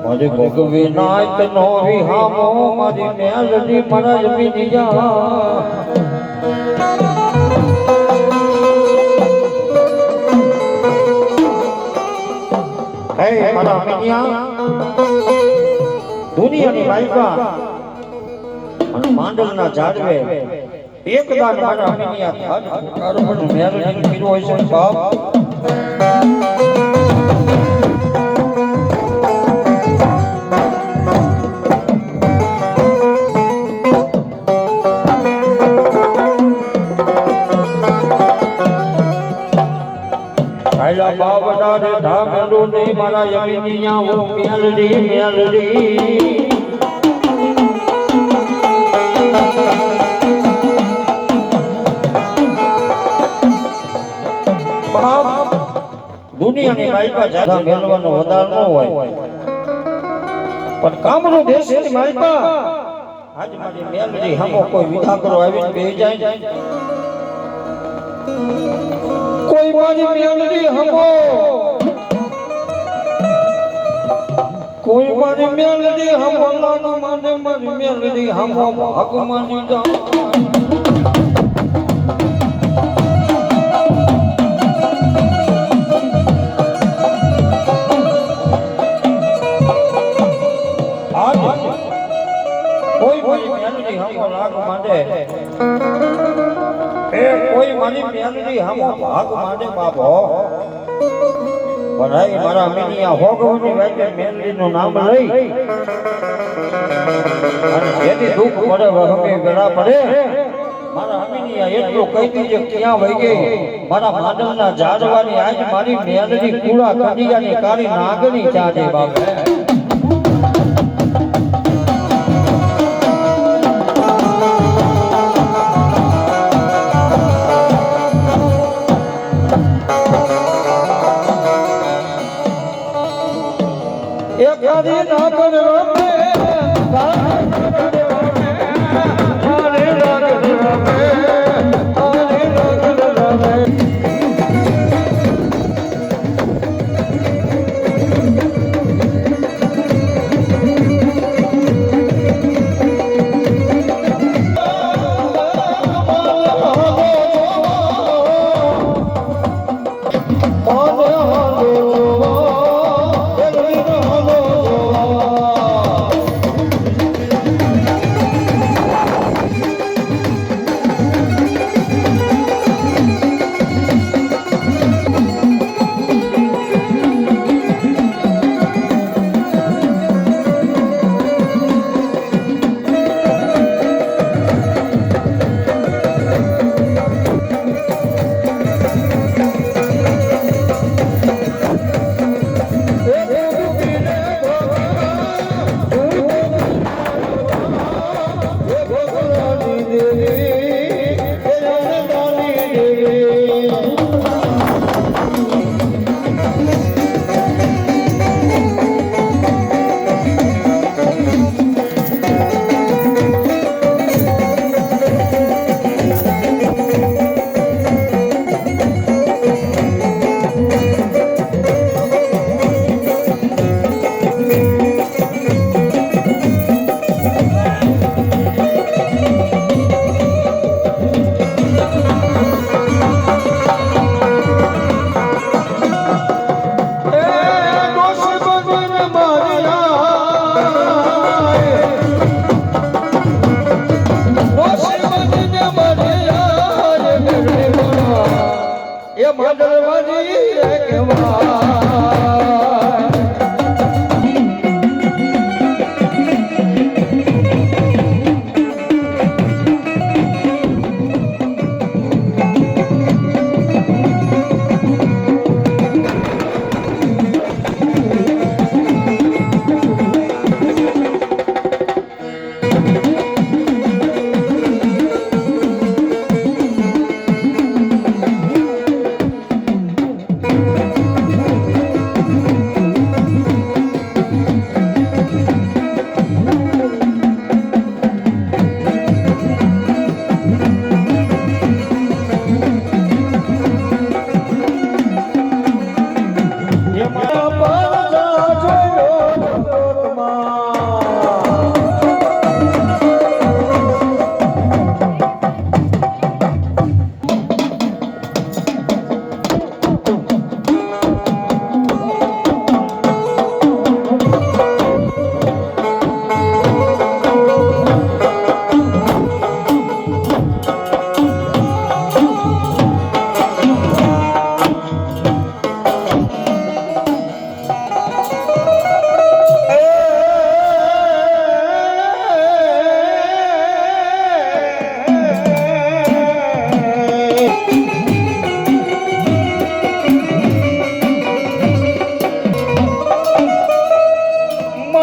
મારી ભોગવી નાત નો વિહામો મારી મેલડી મારા જમીન જા હે મારા મિયા દુનિયાની માલિકા અને માંડલના ઝાડવે એકદા મારા મિયા થાજ પુકારો પણ મેલડી પીરો હોય છે બાપ આયલા બાવડા રે ધામેલો ને મારા યમીનિયા ઓ મેલડી મેલડી બાપ દુનિયાની માલિકા જાદા મેલવાનો વધાર ન હોય પણ કામનો દેશની માલિકા આજ મારી મેલડી હમો કોઈ વિધા કરો આવીને બેહી જાય કોઈ મારી મેલડી હમો કોઈ મારી મેલડી હમો લાનો માને મારી મેલડી હમો ભગવાનની જાન કોઈ મારી મેલડી હમો લાગ માંડે એ કોઈ મારી મેલડી હમો ભાગ માંડે બાપો પણ હે મારા મિનિયા હોગવની વાતે મેલડીનું નામ લઈ અને જેથી દુઃખ પડે વહમે ગળા પડે મારા મિનિયા એટલું કહી દીજે ક્યાં વઈ ગઈ મારા માંડલના ઝાડવાની આજ મારી મેલડી કુળા કડિયાની કાળી નાગની ચાજે બાપે એક ગાડી ના કરે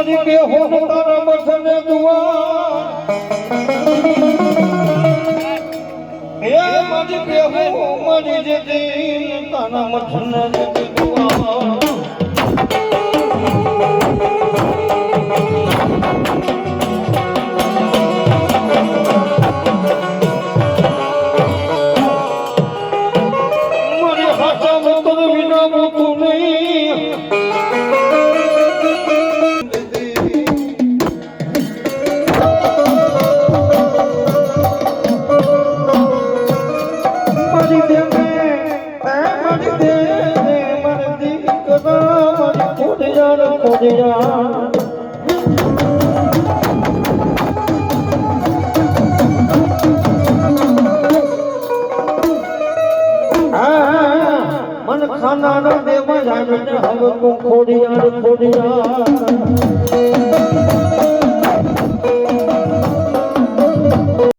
મારી બે હોન તારા બસને દુઆ એ મારી બે હો મારી જે દિલ તારા મથને દુઆ મારી હાથા મોતર વિના મોતું નહીં મને ખાના દેવા જાય હવે તું ખોડિયાર ખોડિયાર